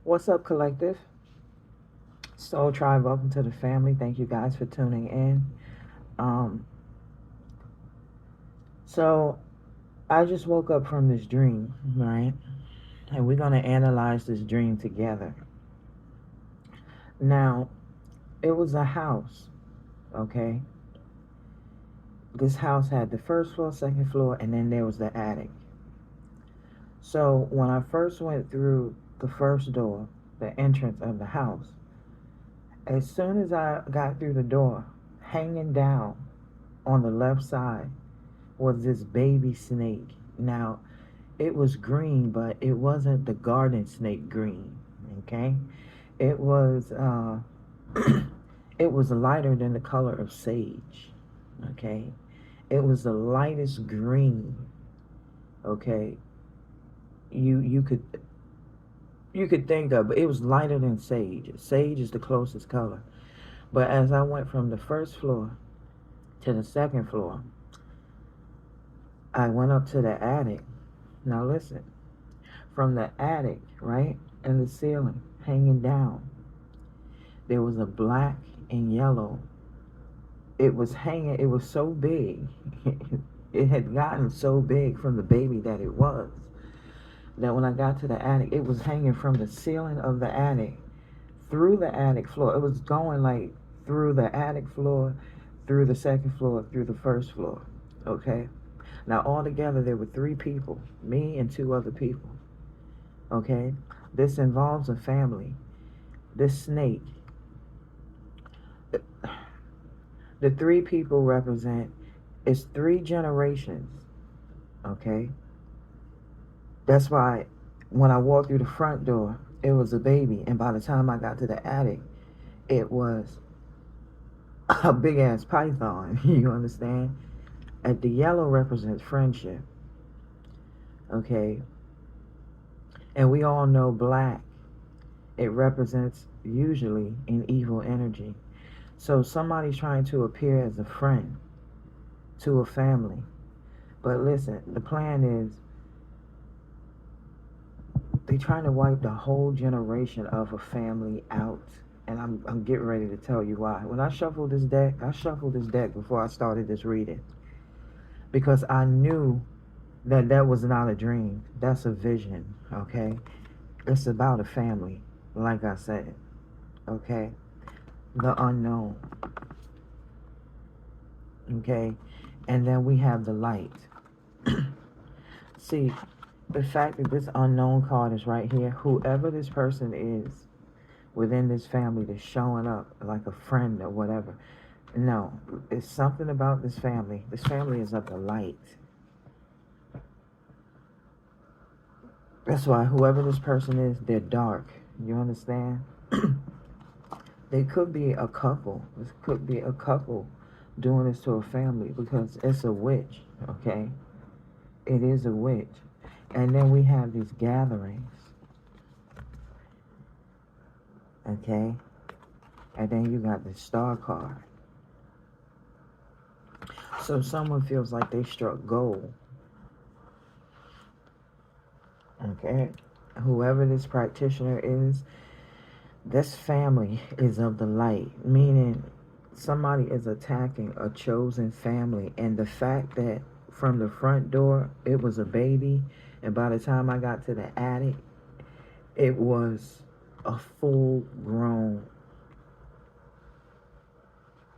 What's up, collective? Soul Tribe, welcome to the family. Thank you guys for tuning in. Um, so I just woke up from this dream, right? And we're gonna analyze this dream together. Now, it was a house, okay? This house had the first floor, second floor, and then there was the attic. So when I first went through the first door, the entrance of the house, as soon as I got through the door, hanging down on the left side was this baby snake. Now, it was green, but it wasn't the garden snake green. Okay, it was it was lighter than the color of sage. Okay, it was the lightest green. Okay, you could think of, it was lighter than sage. Sage is the closest color. But as I went from the first floor to the second floor, I went up to the attic. Now listen, from the attic, right, and the ceiling hanging down, there was a black and yellow. It was hanging, it was so big. It had gotten so big from the baby that it was, that when I got to the attic, it was hanging from the ceiling of the attic through the attic floor. It was going like through the attic floor, through the second floor, through the first floor. Okay? Now, altogether, there were three people, me and two other people. Okay? This involves a family. This snake, the three people represent, it's three generations. Okay? That's why when I walked through the front door, it was a baby. And by the time I got to the attic, it was a big ass python. You understand? And the yellow represents friendship. Okay? And we all know black, it represents usually an evil energy. So somebody's trying to appear as a friend to a family. But listen, the plan is they're trying to wipe the whole generation of a family out. And I'm getting ready to tell you why. When I shuffled this deck before I started this reading. Because I knew that that was not a dream. That's a vision, okay? It's about a family, like I said, okay? The unknown, okay? And then we have the light. See, the fact that this unknown card is right here, whoever this person is within this family that's showing up like a friend or whatever, no, it's something about this family. This family is of the light. That's why whoever this person is, they're dark. You understand? They could be a couple. This could be a couple doing this to a family because it's a witch, okay? It is a witch. And then we have these gatherings, okay? And then you got the star card. So someone feels like they struck gold, okay? Whoever this practitioner is, this family is of the light, meaning somebody is attacking a chosen family. And the fact that from the front door, it was a baby, and by the time I got to the attic, it was a full-grown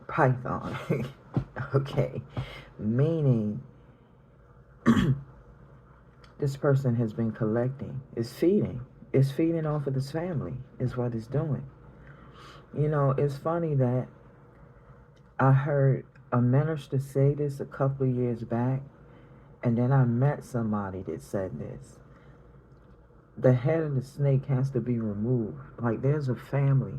python. Okay, meaning this person has been collecting, is feeding. It's feeding off of this family, is what it's doing. You know, it's funny that I heard a minister say this a couple of years back, and then I met somebody that said this. The head of the snake has to be removed. Like there's a family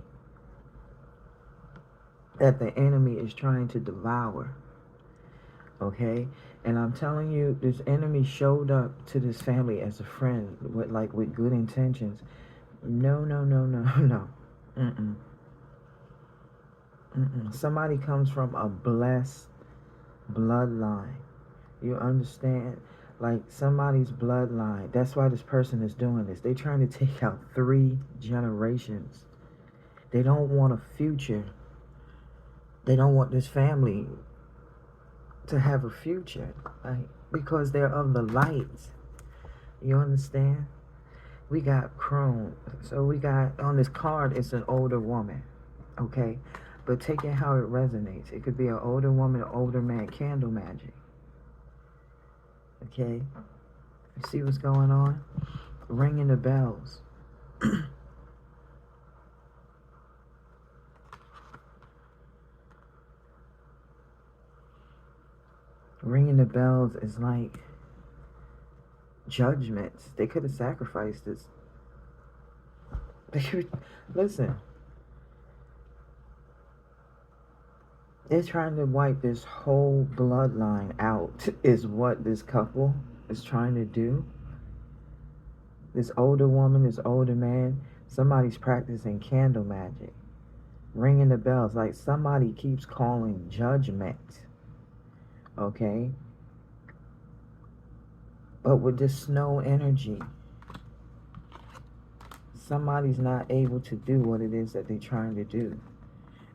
that the enemy is trying to devour. Okay? And I'm telling you, this enemy showed up to this family as a friend with good intentions. No, no, no, no, no. Mm-mm. Mm-mm. Somebody comes from a blessed bloodline. You understand? Like somebody's bloodline. That's why this person is doing this. They're trying to take out 3 generations. They don't want a future. They don't want this family to have a future. Like, because they're of the light. You understand? We got chrome. So we got, on this card, it's an older woman. Okay? But take it how it resonates. It could be an older woman, an older man, candle magic. Okay? You see what's going on? Ringing the bells. Ringing the bells is like judgments. They could have sacrificed this. They could, listen. They're trying to wipe this whole bloodline out, is what this couple is trying to do. This older woman, this older man, somebody's practicing candle magic. Ringing the bells, like somebody keeps calling judgment. Okay? But with this snow energy, somebody's not able to do what it is that they're trying to do.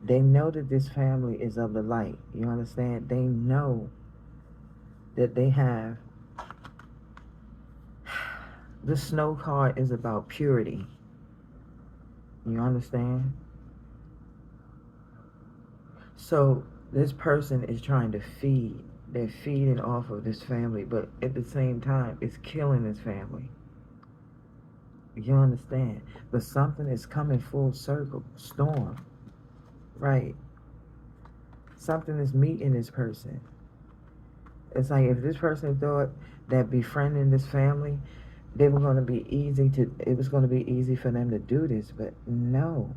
They know that this family is of the light. You understand? They know that they have... The snow card is about purity. You understand? So this person is trying to feed. They're feeding off of this family, but at the same time, it's killing this family. You understand? But something is coming full circle. Storm. Right. Something is meeting this person. It's like if this person thought that befriending this family, they were going to be easy to, it was going to be easy for them to do this, but no.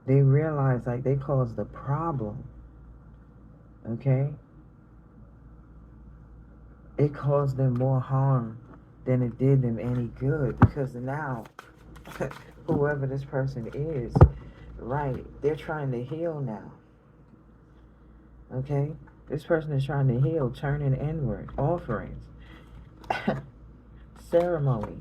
They realized like they caused the problem. Okay? It caused them more harm than it did them any good, because now whoever this person is, right, they're trying to heal now. Okay? This person is trying to heal, turning inward, offerings, ceremony.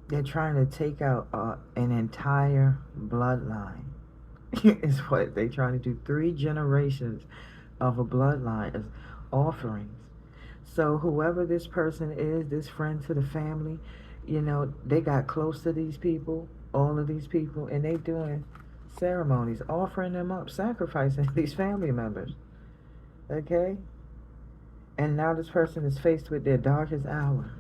They're trying to take out an entire bloodline. Is what they're trying to do. 3 generations of a bloodline as offerings. So whoever this person is, this friend to the family, you know, they got close to these people, all of these people, and they doing ceremonies, offering them up, sacrificing these family members. Okay? And now this person is faced with their darkest hour.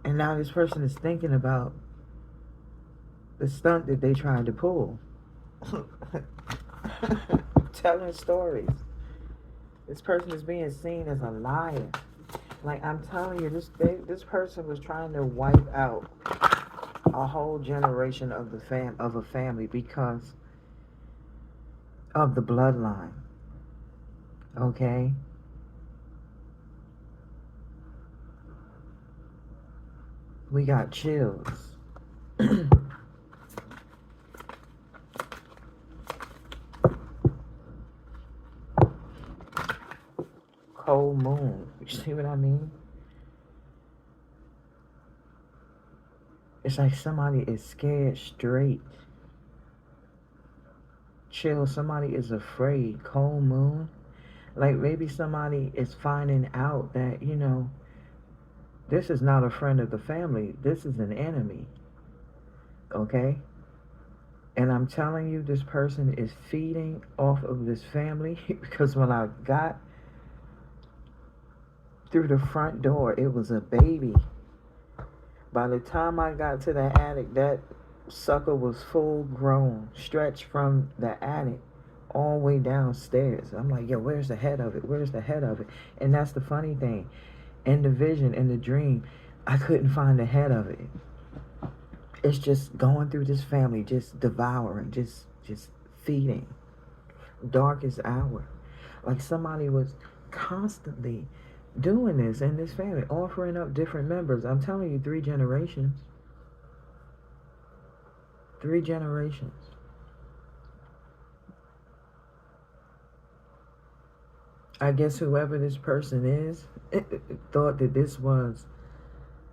And now this person is thinking about the stunt that they tried to pull. Telling stories. This person is being seen as a liar. Like I'm telling you, this person was trying to wipe out a whole generation of a family because of the bloodline. Okay? We got chills. Cold moon. You see what I mean? It's like somebody is scared straight. Chill. Somebody is afraid. Cold moon. Like maybe somebody is finding out that, you know, this is not a friend of the family. This is an enemy. Okay? And I'm telling you, this person is feeding off of this family because when I got through the front door, it was a baby. By the time I got to the attic, that sucker was full grown, stretched from the attic all the way downstairs. I'm like, yo, where's the head of it? Where's the head of it? And that's the funny thing. In the vision, in the dream, I couldn't find the head of it. It's just going through this family, just devouring, just feeding. Darkest hour. Like somebody was constantly doing this in this family, offering up different members. I'm telling you, 3 generations. 3 generations. I guess whoever this person is thought that this was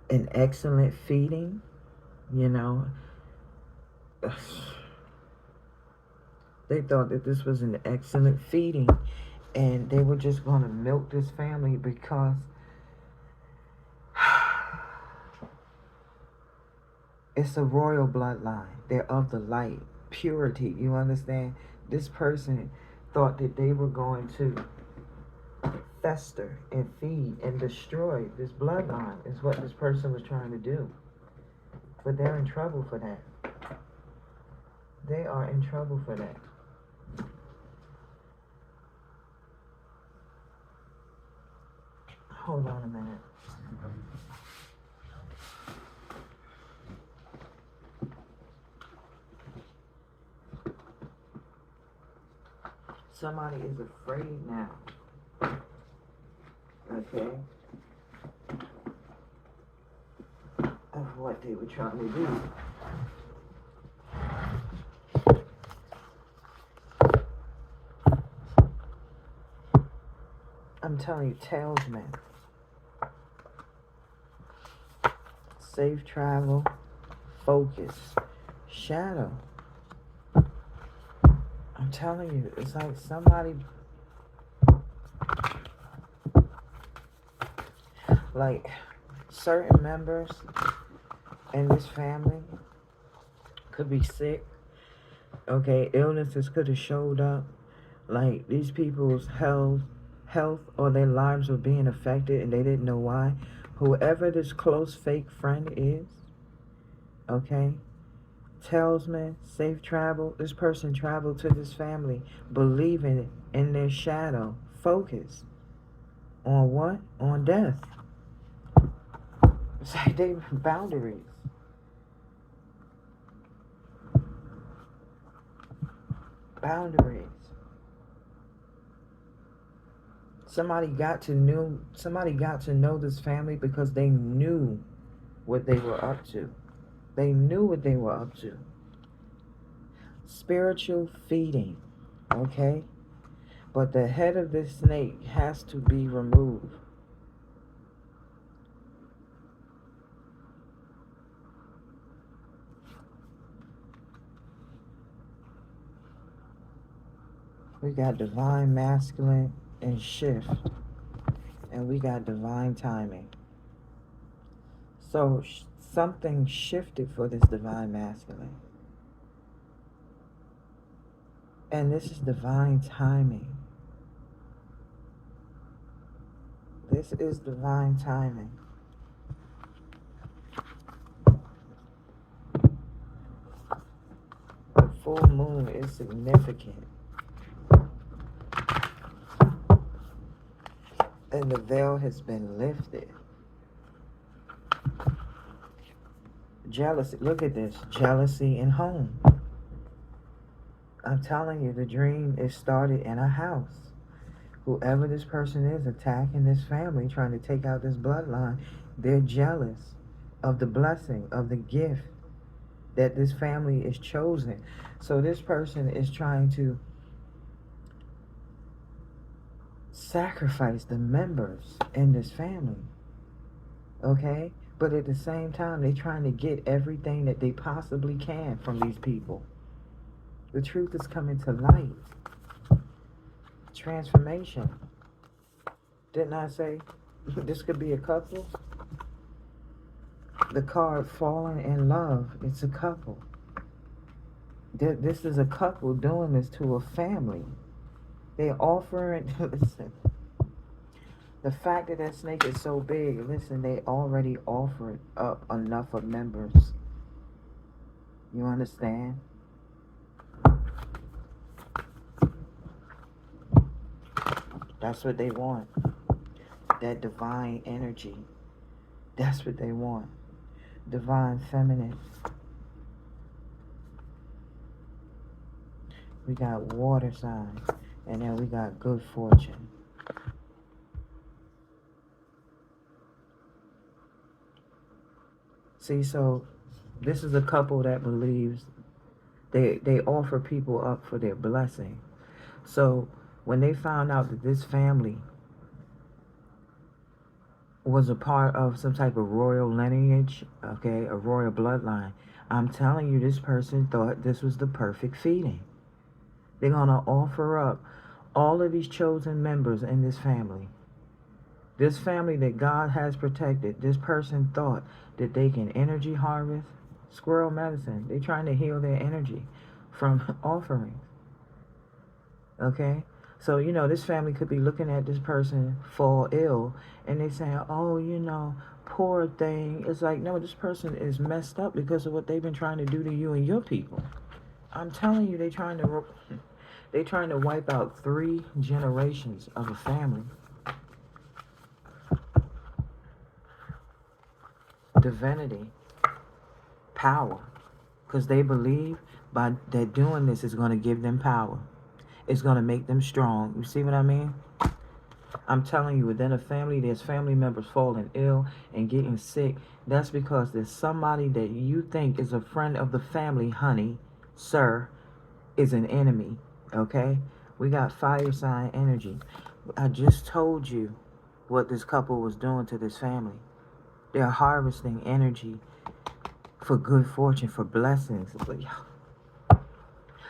an excellent feeding, you know. They thought that this was an excellent feeding, and they were just going to milk this family because it's a royal bloodline. They're of the light, purity. You understand? This person thought that they were going to fester and feed and destroy this bloodline, is what this person was trying to do. But they're in trouble for that. They are in trouble for that. Hold on a minute. Somebody is afraid now. Okay? Of what they were trying to do. I'm telling you, talisman. Safe travel. Focus. Shadow. I'm telling you, it's like somebody, like certain members in this family could be sick. Okay, illnesses could have showed up. Like these people's health or their lives were being affected and they didn't know why. Whoever this close fake friend is, okay, talisman, safe travel. This person traveled to this family believing in their shadow. Focus on what? On death. It's like they boundaries. Boundaries. Somebody got to know this family because they knew what they were up to. They knew what they were up to. Spiritual feeding, okay? But the head of this snake has to be removed. We got divine masculine and shift. And we got divine timing. So something shifted for this divine masculine. And this is divine timing. This is divine timing. The full moon is significant. And the veil has been lifted. Jealousy. Look at this. Jealousy in home. I'm telling you, the dream is started in a house. Whoever this person is attacking this family, trying to take out this bloodline, they're jealous of the blessing, of the gift that this family is chosen. So this person is trying to sacrifice the members in this family. Okay? But at the same time, they're trying to get everything that they possibly can from these people. The truth is coming to light. Transformation. Didn't I say this could be a couple? The card falling in love, it's a couple. This is a couple doing this to a family. They're offering, listen, the fact that that snake is so big, listen, they already offered up enough of members. You understand? That's what they want. That divine energy. That's what they want. Divine feminine. We got water signs. And then we got good fortune. See, so this is a couple that believes they offer people up for their blessing. So when they found out that this family was a part of some type of royal lineage, okay, a royal bloodline, I'm telling you, this person thought this was the perfect feeding. They're going to offer up all of these chosen members in this family. This family that God has protected, this person thought that they can energy harvest, squirrel medicine. They're trying to heal their energy from offerings. Okay? So, this family could be looking at this person fall ill and they saying, oh, poor thing. It's like, no, this person is messed up because of what they've been trying to do to you and your people. I'm telling you, they're trying to wipe out 3 generations of a family. Divinity, power, because they believe by that doing this is going to give them power. It's going to make them strong. You see what I mean? I'm telling you, within a family, there's family members falling ill and getting sick. That's because there's somebody that you think is a friend of the family, honey, sir, is an enemy. Okay? We got fire sign energy. I just told you what this couple was doing to this family. They're harvesting energy for good fortune, for blessings.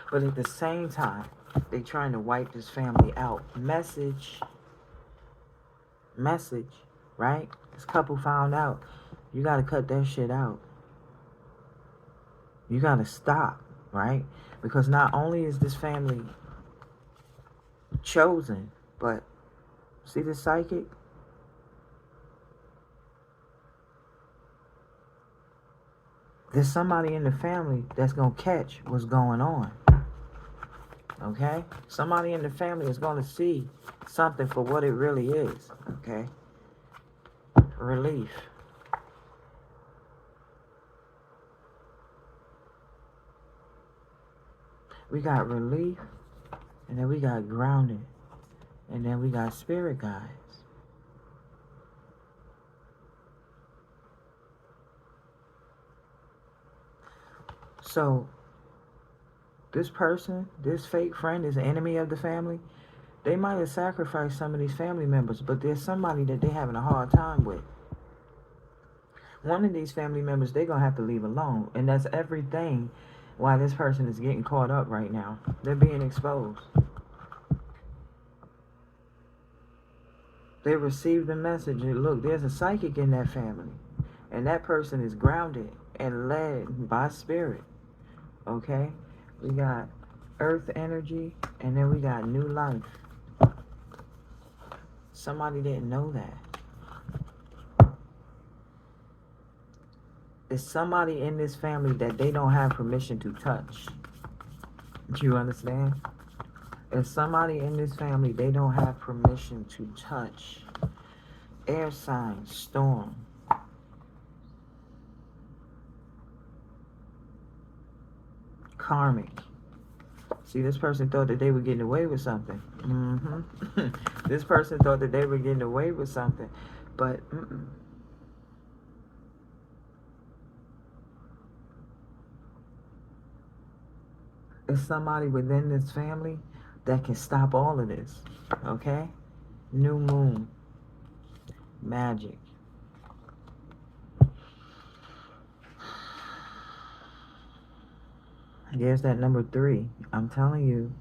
But at the same time, they're trying to wipe this family out. Message, right? This couple found out. You got to cut that shit out. You got to stop, right? Because not only is this family chosen, but see the psychic? There's somebody in the family that's going to catch what's going on. Okay? Somebody in the family is going to see something for what it really is. Okay? Relief. We got relief, and then we got grounded, and then we got spirit guides. So, this person, this fake friend, is an enemy of the family. They might have sacrificed some of these family members, but there's somebody that they're having a hard time with. One of these family members, they're going to have to leave alone. And that's everything why this person is getting caught up right now. They're being exposed. They received the message that, look, there's a psychic in that family. And that person is grounded and led by spirit. Okay? We got earth energy, and then we got new life. Somebody didn't know that. There's somebody in this family that they don't have permission to touch. Do you understand? There's somebody in this family they don't have permission to touch. Air sign, storm. Karmic. See, this person thought that they were getting away with something. This person thought that they were getting away with something. But, there's somebody within this family that can stop all of this. Okay? New moon. Magic. There's that number 3. I'm telling you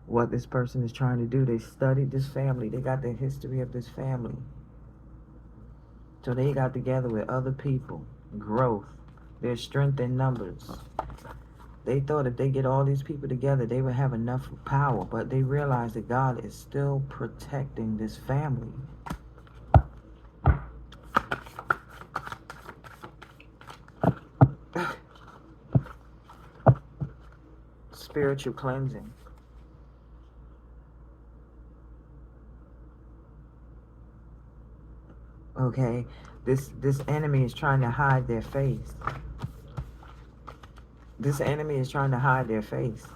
what this person is trying to do. They studied this family. They got the history of this family. So they got together with other people. Growth. There's strength in numbers. They thought if they get all these people together, they would have enough power. But they realized that God is still protecting this family. Spiritual cleansing. Okay, this enemy is trying to hide their face. This enemy is trying to hide their face.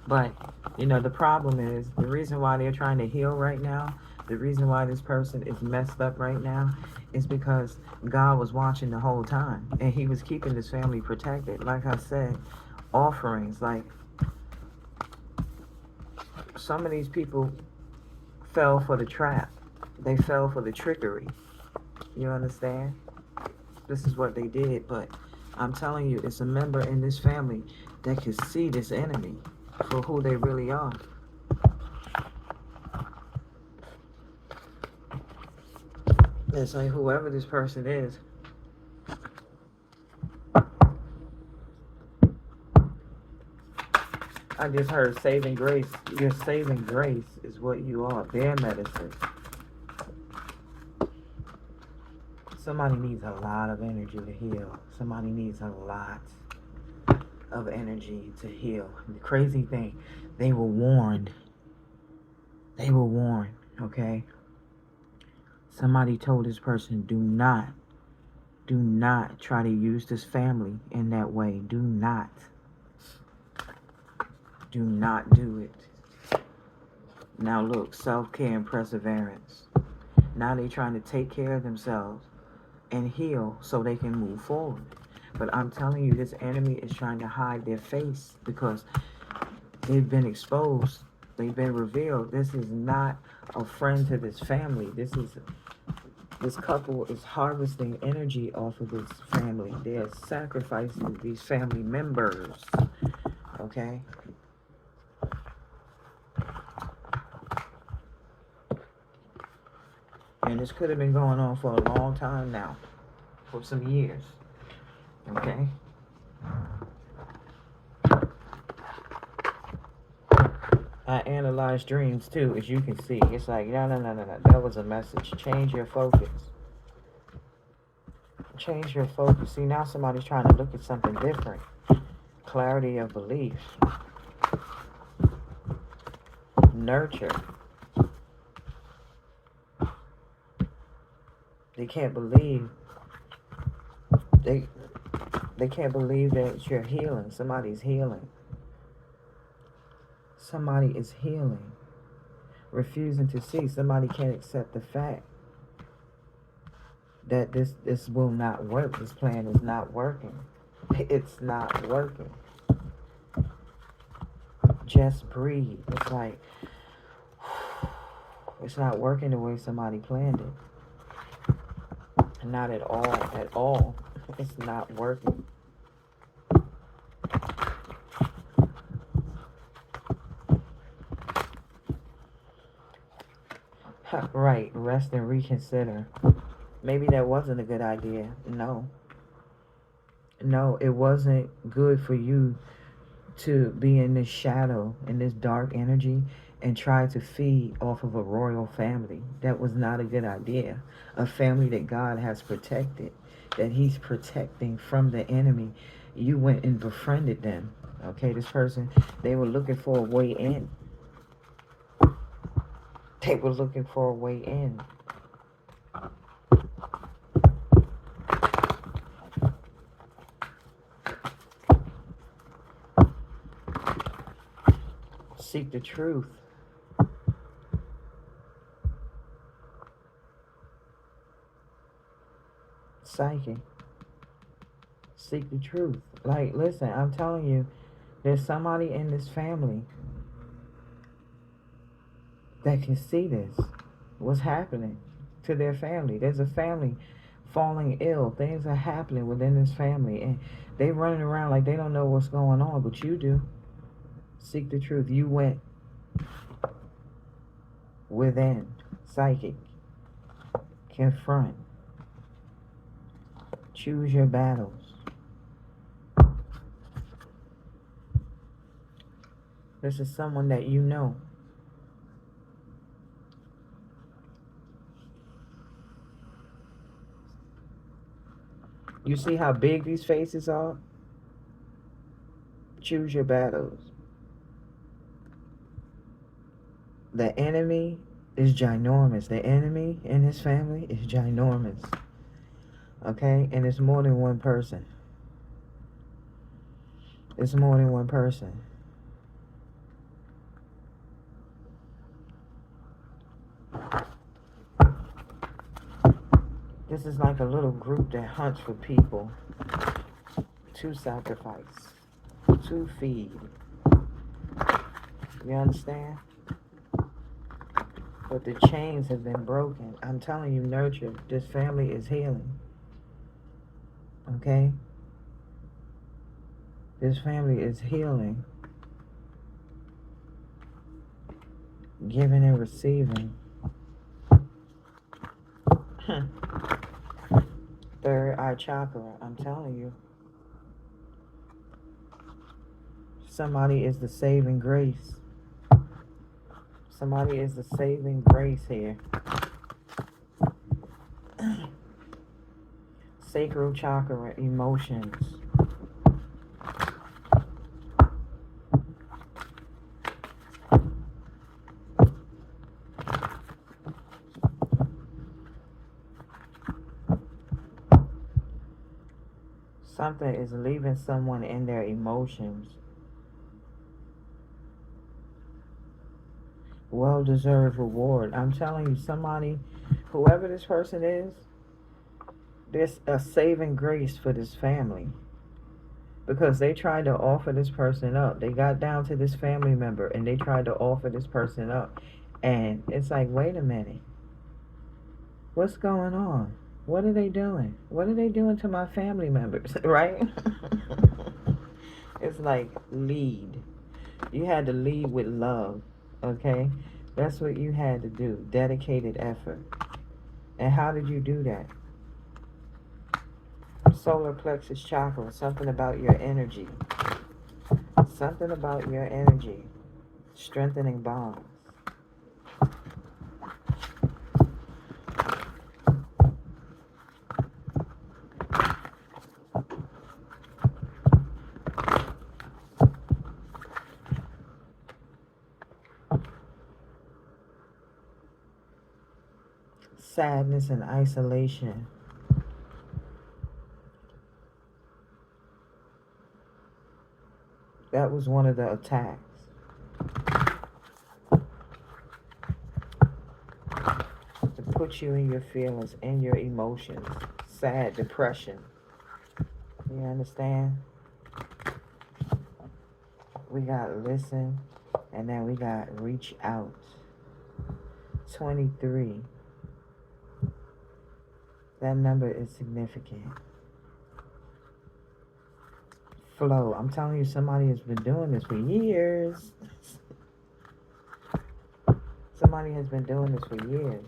But, the problem is, the reason why they're trying to heal right now, the reason why this person is messed up right now, It's because God was watching the whole time, and he was keeping his family protected. Like I said, offerings, like some of these people fell for the trap. They fell for the trickery. You understand? This is what they did, but I'm telling you, it's a member in this family that can see this enemy for who they really are. It's like whoever this person is, I just heard saving grace. Your saving grace is what you are. Their medicine. Somebody needs a lot of energy to heal. Somebody needs a lot of energy to heal. And the crazy thing, they were warned. They were warned, okay? Somebody told this person, do not try to use this family in that way. Do not do it. Now look, self-care and perseverance. Now they're trying to take care of themselves and heal so they can move forward. But I'm telling you, this enemy is trying to hide their face because they've been exposed. They've been revealed. This is not a friend to this family. This couple is harvesting energy off of this family. They're sacrificing these family members. Okay? And this could have been going on for a long time now. For some years. Okay? I analyze dreams too, as you can see. It's like, no. That was a message. Change your focus. Change your focus. See, now somebody's trying to look at something different. Clarity of belief. Nurture. They can't believe. They can't believe that you're healing. Somebody's healing. Somebody is healing. Refusing to see. Somebody can't accept the fact that this will not work. This plan is not working. It's not working. Just breathe. It's like, it's not working the way somebody planned it. Not at all. It's not working. Right, rest and reconsider. Maybe that wasn't a good idea. No, it wasn't good for you to be in this shadow, in this dark energy, and try to feed off of a royal family. That was not a good idea. A family that God has protected, that he's protecting from the enemy. You went and befriended them. Okay, this person, they were looking for a way in. They were looking for a way in. Seek the truth. Psychic. Seek the truth. Like, listen, I'm telling you, there's somebody in this family that can see this. What's happening to their family. There's a family falling ill. Things are happening within this family. And they running around like they don't know what's going on, but you do. Seek the truth. You went within. Psychic. Confront. Choose your battles. This is someone that you know. You see how big these faces are? Choose your battles. The enemy is ginormous. The enemy in his family is ginormous. Okay? And it's more than one person. It's more than one person. This is like a little group that hunts for people to sacrifice, to feed. You understand? But the chains have been broken. I'm telling you, nurture. This family is healing. Okay? This family is healing. Giving and receiving. Third eye chakra. I'm telling you. Somebody is the saving grace. Somebody is the saving grace here. Sacral chakra, emotions. Something is leaving someone in their emotions. Well-deserved reward. I'm telling you, somebody, whoever this person is, there's a saving grace for this family. Because they tried to offer this person up. They got down to this family member and they tried to offer this person up. And it's like, wait a minute. What's going on? What are they doing? What are they doing to my family members? Right? It's like, lead. You had to lead with love. Okay? That's what you had to do. Dedicated effort. And how did you do that? Solar plexus chakra. Something about your energy. Something about your energy. Strengthening bonds. Sadness and isolation. That was one of the attacks. To put you in your feelings, in your emotions. Sad, depression. You understand? We got listen, and then we got reach out. 23. That number is significant. Flow. I'm telling you, somebody has been doing this for years. Somebody has been doing this for years.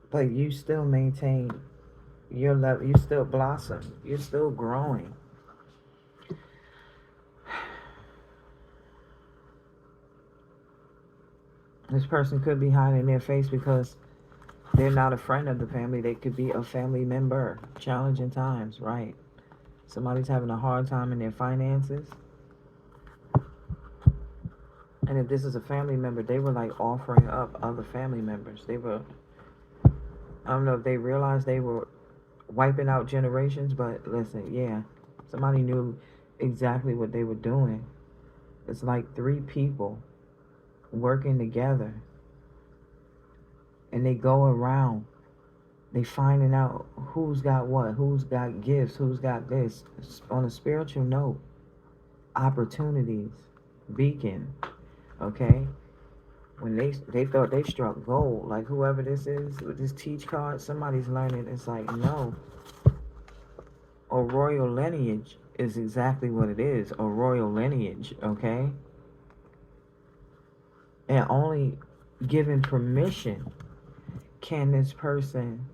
But you still maintain your level. You still blossom. You're still growing. This person could be hiding their face because they're not a friend of the family. They could be a family member. Challenging times, right? Somebody's having a hard time in their finances. And if this is a family member, they were like offering up other family members. They were, I don't know if they realized they were wiping out generations, but listen, yeah. Somebody knew exactly what they were doing. It's like 3 people working together. And they go around. They finding out who's got what, who's got gifts, who's got this. On a spiritual note, opportunities, beacon, okay? When they thought they struck gold, like whoever this is with this teach card, somebody's learning. It's like, no. A royal lineage is exactly what it is, a royal lineage, okay? And only given permission can this person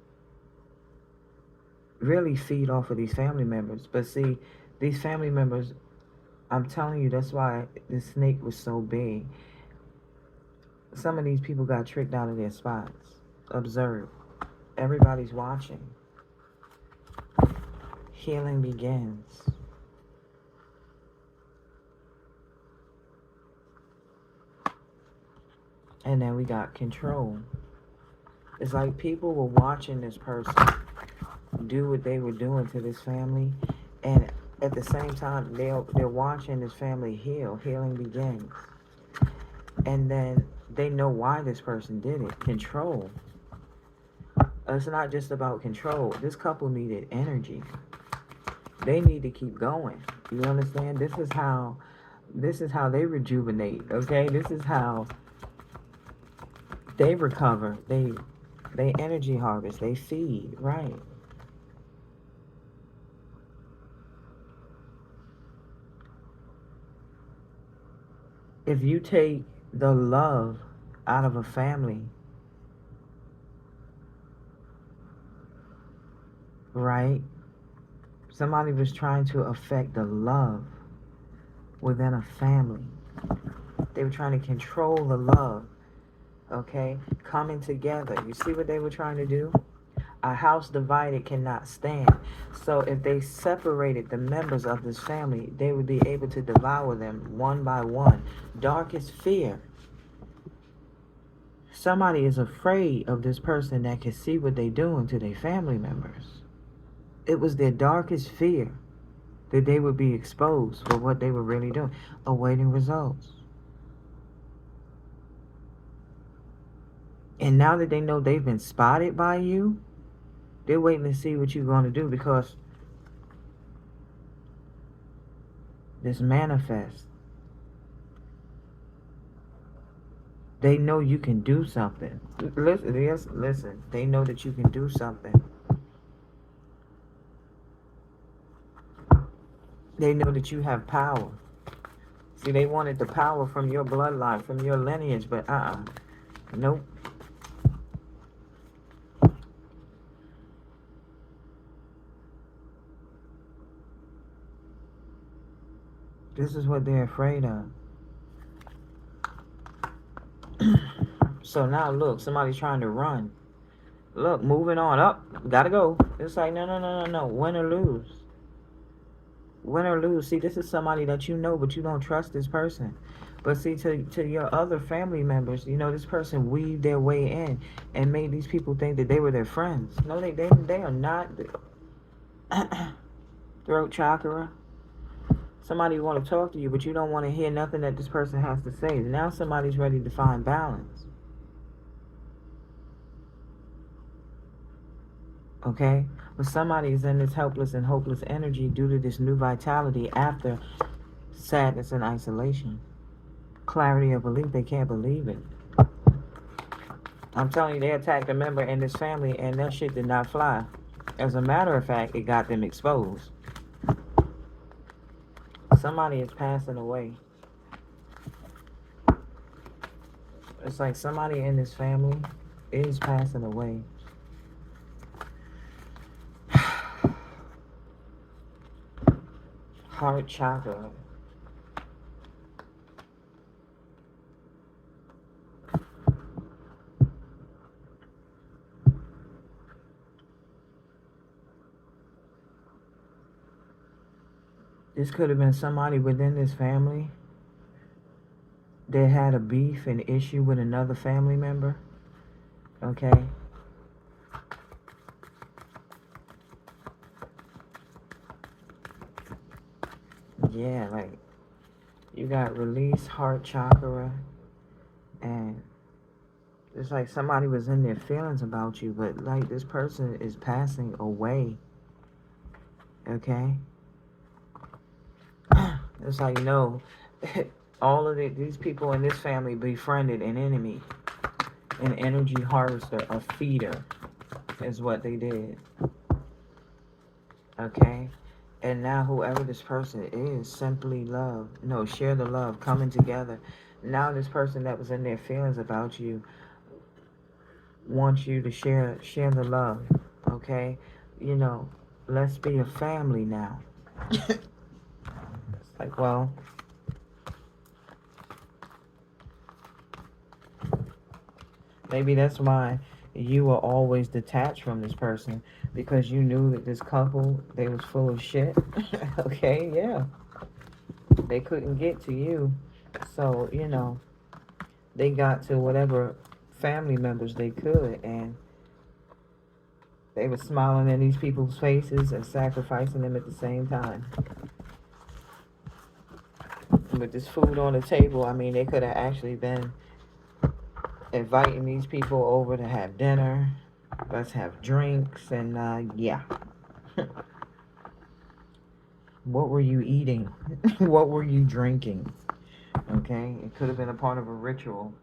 really feed off of these family members. But see, these family members, I'm telling you, that's why the snake was so big. Some of these people got tricked out of their spots. Observe. Everybody's watching. Healing begins. And then we got control. It's like people were watching this person do what they were doing to this family, and at the same time they're watching this family heal. Healing begins. And then they know why this person did it. Control. It's not just about control. This couple needed energy. They need to keep going. You understand? This is how they rejuvenate. Okay, this is how they recover. They energy harvest. They feed. Right. If you take the love out of a family, right? Somebody was trying to affect the love within a family. They were trying to control the love, okay? Coming together. You see what they were trying to do? A house divided cannot stand. So if they separated the members of this family, they would be able to devour them one by one. Darkest fear. Somebody is afraid of this person that can see what they're doing to their family members. It was their darkest fear that they would be exposed for what they were really doing, awaiting results. And now that they know they've been spotted by you, they're waiting to see what you're going to do, because this manifest. They know you can do something. Listen, yes, listen. They know that you can do something. They know that you have power. See, they wanted the power from your bloodline, from your lineage, but nope. This is what they're afraid of. So now look, somebody's trying to run. Look, moving on up. Gotta go. It's like, no. Win or lose. Win or lose. See, this is somebody that you know, but you don't trust this person. But see, to your other family members, you know, this person weaved their way in and made these people think that they were their friends. No, they are not. Throat chakra. Somebody want to talk to you, but you don't want to hear nothing that this person has to say. Now somebody's ready to find balance. Okay? But somebody is in this helpless and hopeless energy due to this new vitality after sadness and isolation. Clarity of belief, they can't believe it. I'm telling you, they attacked a member in this family and that shit did not fly. As a matter of fact, it got them exposed. Somebody is passing away. It's like somebody in this family is passing away. Heart chakra. This could have been somebody within this family that had a beef and issue with another family member. Okay? Yeah, like, you got release, heart chakra, and it's like somebody was in their feelings about you, but like this person is passing away. Okay? It's like, no, all of these people in this family befriended an enemy, an energy harvester, a feeder, is what they did. Okay? And now whoever this person is, simply love. No, share the love, coming together. Now this person that was in their feelings about you wants you to share the love. Okay? You know, let's be a family now. It's like, well, maybe that's why you were always detached from this person, because you knew that this couple, they was full of shit. Okay, yeah. They couldn't get to you. So, you know, they got to whatever family members they could, and they were smiling in these people's faces and sacrificing them at the same time. With this food on the table, I mean, they could have actually been inviting these people over to have dinner. Let's have drinks and yeah. What were you eating? What were you drinking? Okay, it could have been a part of a ritual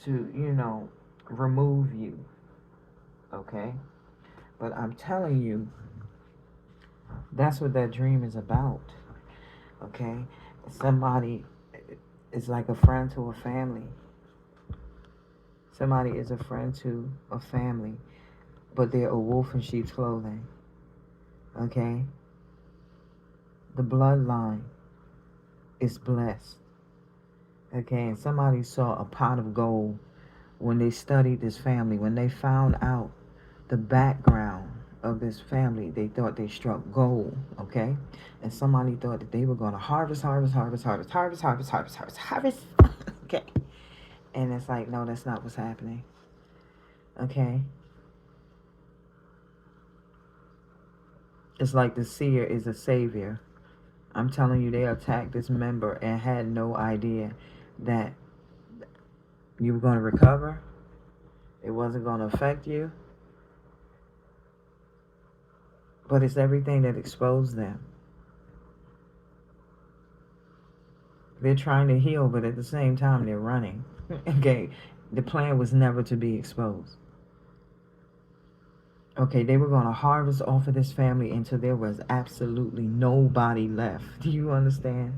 to, remove you. Okay, but I'm telling you, that's what that dream is about. Okay, somebody is like a friend to a family. Somebody is a friend to a family, but they're a wolf in sheep's clothing. Okay, the bloodline is blessed. Okay, and somebody saw a pot of gold when they studied this family. When they found out the background of this family, they thought they struck gold. Okay, and somebody thought that they were going to harvest, harvest, harvest, harvest, harvest, harvest, harvest, harvest, harvest. Okay, and it's like, no, that's not what's happening. Okay, it's like the seer is a savior. I'm telling you, they attacked this member and had no idea that you were going to recover. It wasn't going to affect you. But it's everything that exposed them. They're trying to heal, but at the same time, they're running. Okay, the plan was never to be exposed. Okay, they were going to harvest off of this family until there was absolutely nobody left. Do you understand?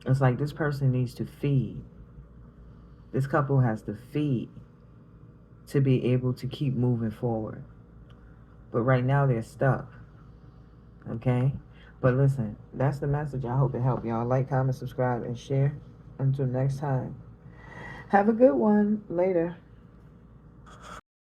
It's like this person needs to feed. This couple has to feed to be able to keep moving forward. But right now they're stuck. Okay? But listen, that's the message. I hope it helped y'all. Like, comment, subscribe, and share. Until next time. Have a good one. Later.